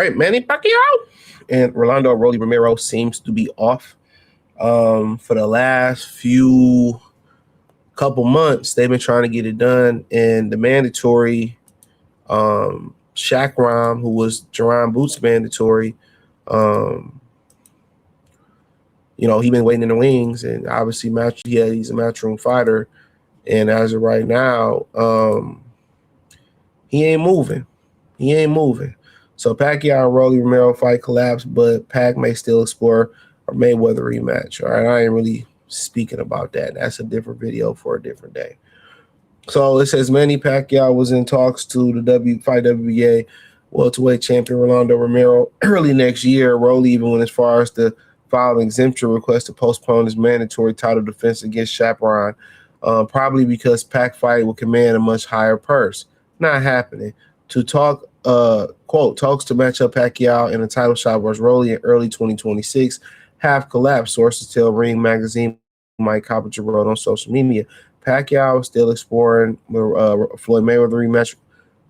right, Manny Pacquiao and Rolando Rolly Romero seems to be off. For the last few couple months, they've been trying to get it done, and the mandatory Shakhram, who was Jerron Boots mandatory, he been waiting in the wings, and obviously he's a matchroom fighter, and as of right now, he ain't moving. So Pacquiao and Rolly Romero fight collapsed, but Pac may still explore a Mayweather rematch. All right, I ain't really speaking about that. That's a different video for a different day. So it says Manny Pacquiao was in talks to the WBA welterweight champion Rolando Romero early next year. Rolly even went as far as to file an exemption request to postpone his mandatory title defense against Shakhram, probably because Pac fight will command a much higher purse. Not happening. To talk, quote, talks to match up Pacquiao in a title shot versus Rolly in early 2026 have collapsed. Sources tell Ring Magazine. Mike Coppinger wrote on social media. Pacquiao is still exploring Floyd Mayweather rematch.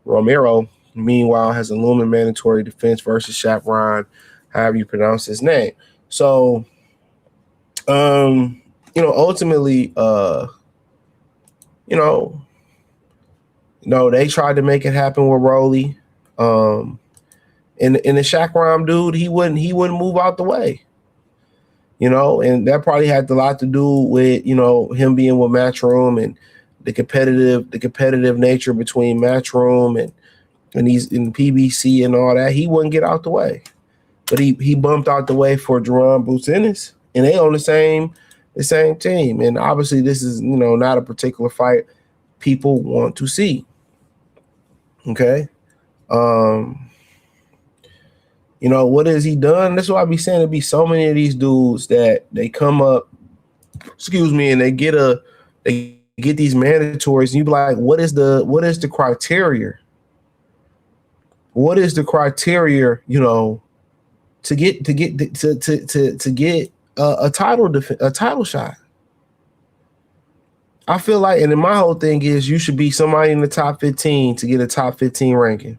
Romero, meanwhile, has a looming mandatory defense versus Shakhram, however you pronounce his name. So, ultimately, they tried to make it happen with Rolly. And the Shakhram dude, he wouldn't move out the way. And that probably had a lot to do with, him being with Matchroom and the competitive nature between Matchroom and he's in PBC and all that. He wouldn't get out the way. But he bumped out the way for Jerron Boots Ennis, and they on the same team. And obviously this is, not a particular fight people want to see. Okay. What has he done? That's why I be saying there be so many of these dudes that they come up, and they get these mandatories, and you be like, what is the criteria? What is the criteria, to get a title shot? I feel like, and then my whole thing is you should be somebody in the top 15 to get a top 15 ranking.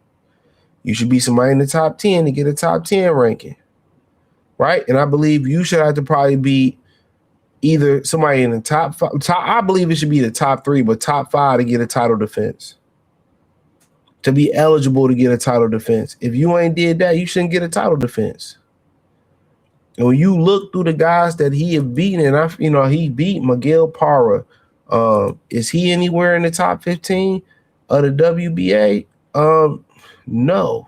You should be somebody in the top 10 to get a top 10 ranking, right? And I believe you should have to probably be either somebody in the top 5. I believe it should be the top 3, but top 5 to get a title defense, to be eligible to get a title defense. If you ain't did that, you shouldn't get a title defense. And when you look through the guys that he have beaten, and he beat Miguel Parra. Is he anywhere in the top 15 of the WBA? No.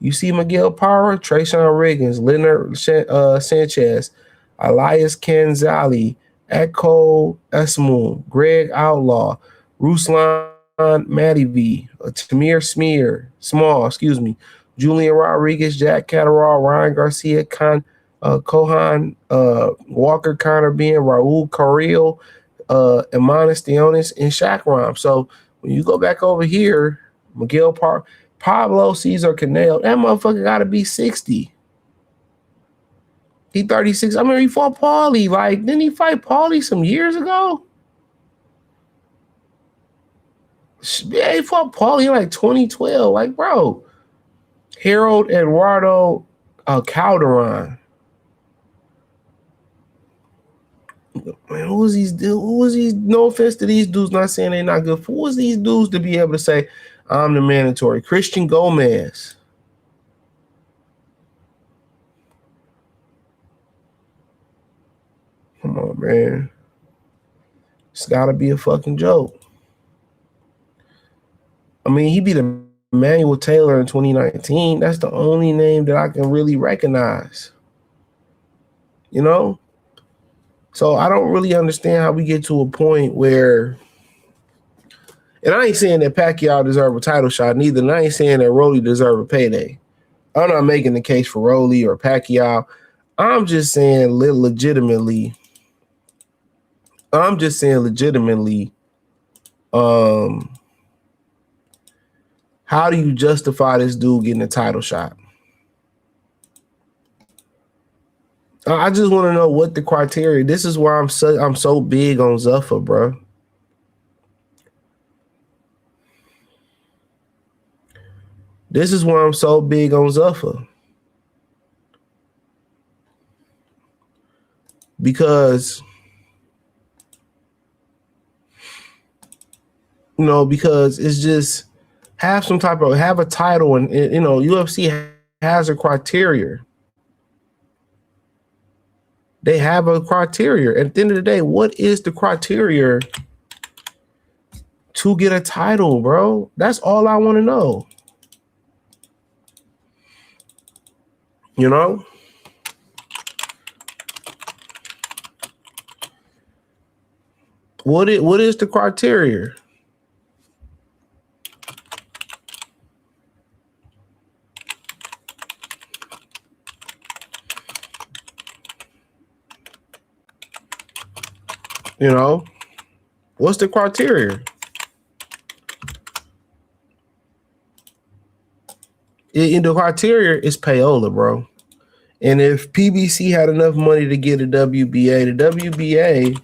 You see Miguel Parra, Trayshawn Riggins, Leonard Sanchez, Elias Canzali, Echo Esmoon, Greg Outlaw, Ruslan Madivi, Tamir Small, Julian Rodriguez, Jack Catterall, Ryan Garcia, Kohan, Walker Connor Bean, Raul Carrillo, Emanis Theonis, and Shakhram. So when you go back over here, Miguel Parra, Pablo Cesar Canelo, that motherfucker got to be 60. He 36. I mean, he fought Paulie. Like, didn't he fight Paulie some years ago? Yeah, he fought Paulie in like 2012. Like, bro, Harold Eduardo Calderon. Man, who was these? No offense to these dudes, not saying they're not good. Who was these dudes to be able to say, I'm the mandatory? Christian Gomez. Come on, man. It's got to be a fucking joke. I mean, he beat Emmanuel Taylor in 2019. That's the only name that I can really recognize. So I don't really understand how we get to a point where, and I ain't saying that Pacquiao deserve a title shot neither, and I ain't saying that Rolly deserve a payday. I'm not making the case for Rolly or Pacquiao. I'm just saying legitimately, how do you justify this dude getting a title shot? I just want to know what the criteria. This is why I'm so big on Zuffa, bro. This is why I'm so big on Zuffa. Because, because it's just have a title, and UFC has a criteria. They have a criteria. At the end of the day, what is the criteria to get a title, bro? That's all I want to know. What is the criteria? What's the criteria? The criteria is payola, bro. And if PBC had enough money to get a WBA, the WBA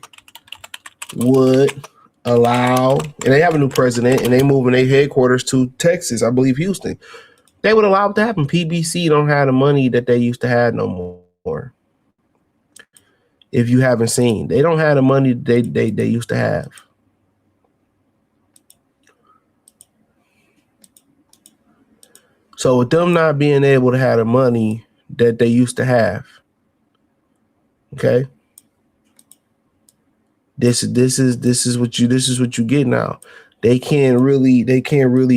would allow, and they have a new president, and they moving their headquarters to Texas, I believe Houston. They would allow it to happen. PBC don't have the money that they used to have no more. If you haven't seen, they don't have the money they used to have. So with them not being able to have the money that they used to have, okay, this is what you get now. They can't really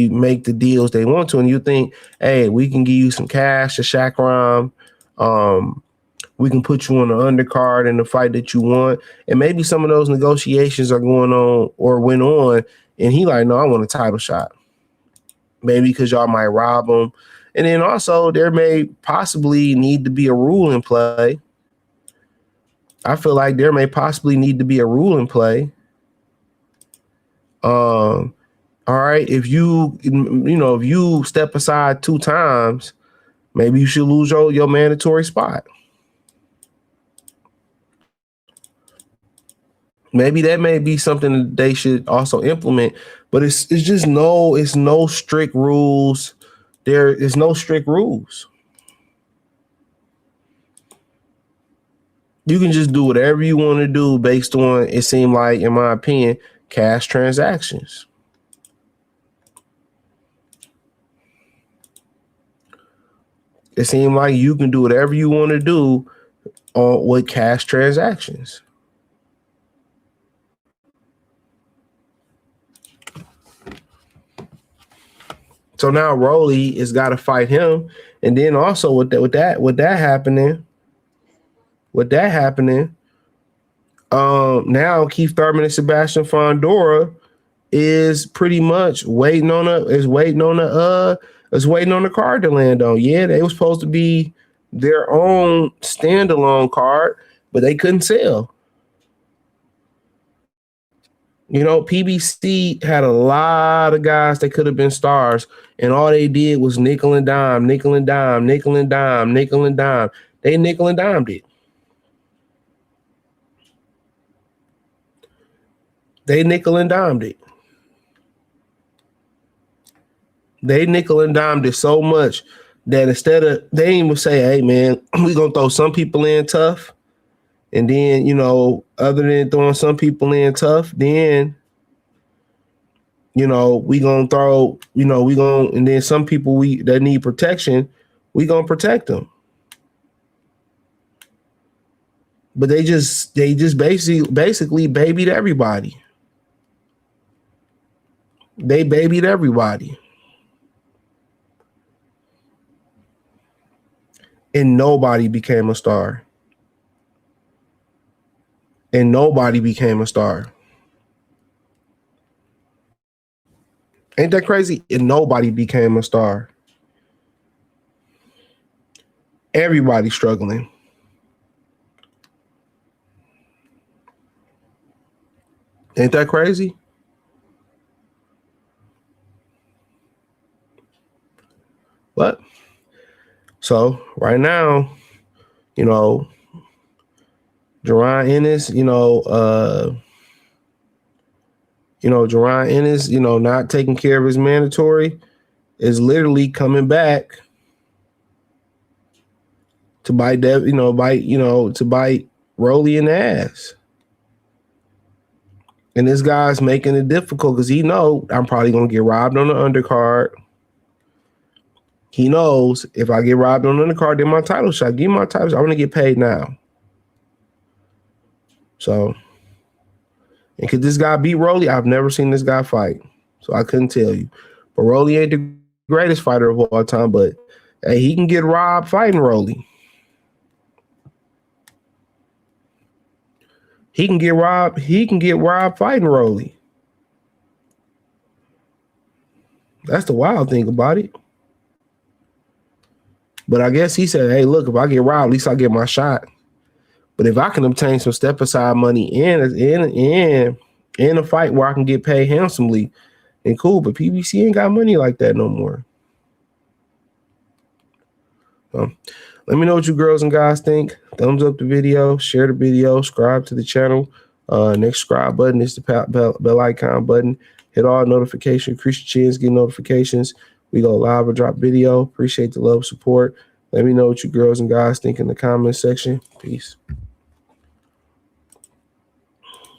make the deals they want to, and you think, hey, we can give you some cash to Shakhram. We can put you on the undercard in the fight that you want. And maybe some of those negotiations are going on or went on. And he like, no, I want a title shot. Maybe because y'all might rob him. And then also there may possibly need to be a rule in play. I feel like there may possibly need to be a rule in play. All right. If you step aside 2 times, maybe you should lose your mandatory spot. Maybe that may be something that they should also implement, but it's just no strict rules. There is no strict rules. You can just do whatever you want to do based on, it seemed like, in my opinion, cash transactions. It seemed like you can do whatever you want to do with cash transactions. So now Rolly has got to fight him, and then also with that happening, now Keith Thurman and Sebastian Fondora is pretty much waiting on the card to land on. Yeah, they were supposed to be their own standalone card, but they couldn't sell. PBC had a lot of guys that could have been stars, and all they did was nickel and dime, nickel and dime, nickel and dime, nickel and dime. They nickel and dimed it. They nickel and dimed it. They nickel and dimed it so much that instead of, they didn't even say, hey, man, we're going to throw some people in tough. And then, other than throwing some people in tough, then, we going to throw, and then some people that need protection, we going to protect them. But they just basically babied everybody. They babied everybody. And nobody became a star. And nobody became a star. Ain't that crazy? And nobody became a star. Everybody's struggling. Ain't that crazy? But so right now, Jerron Ennis, Jerron Ennis, not taking care of his mandatory. is literally coming back to bite that, to bite Rolly in the ass. And this guy's making it difficult because he know I'm probably gonna get robbed on the undercard. He knows if I get robbed on the undercard, then my title shot. Give me my title shot. I want to get paid now. So, and could this guy beat Rolly? I've never seen this guy fight, so I couldn't tell you. But Rolly ain't the greatest fighter of all time, but hey, he can get robbed fighting Rolly. He can get robbed fighting Rolly. That's the wild thing about it. But I guess he said, hey, look, if I get robbed, at least I get my shot. But if I can obtain some step aside money in a fight where I can get paid handsomely, then cool. But PBC ain't got money like that no more. So let me know what you girls and guys think. Thumbs up the video, share the video, subscribe to the channel. Next subscribe button is the bell icon button. Hit all notifications, increase your chance, get notifications. We go live or drop video. Appreciate the love, support. Let me know what you girls and guys think in the comment section. Peace.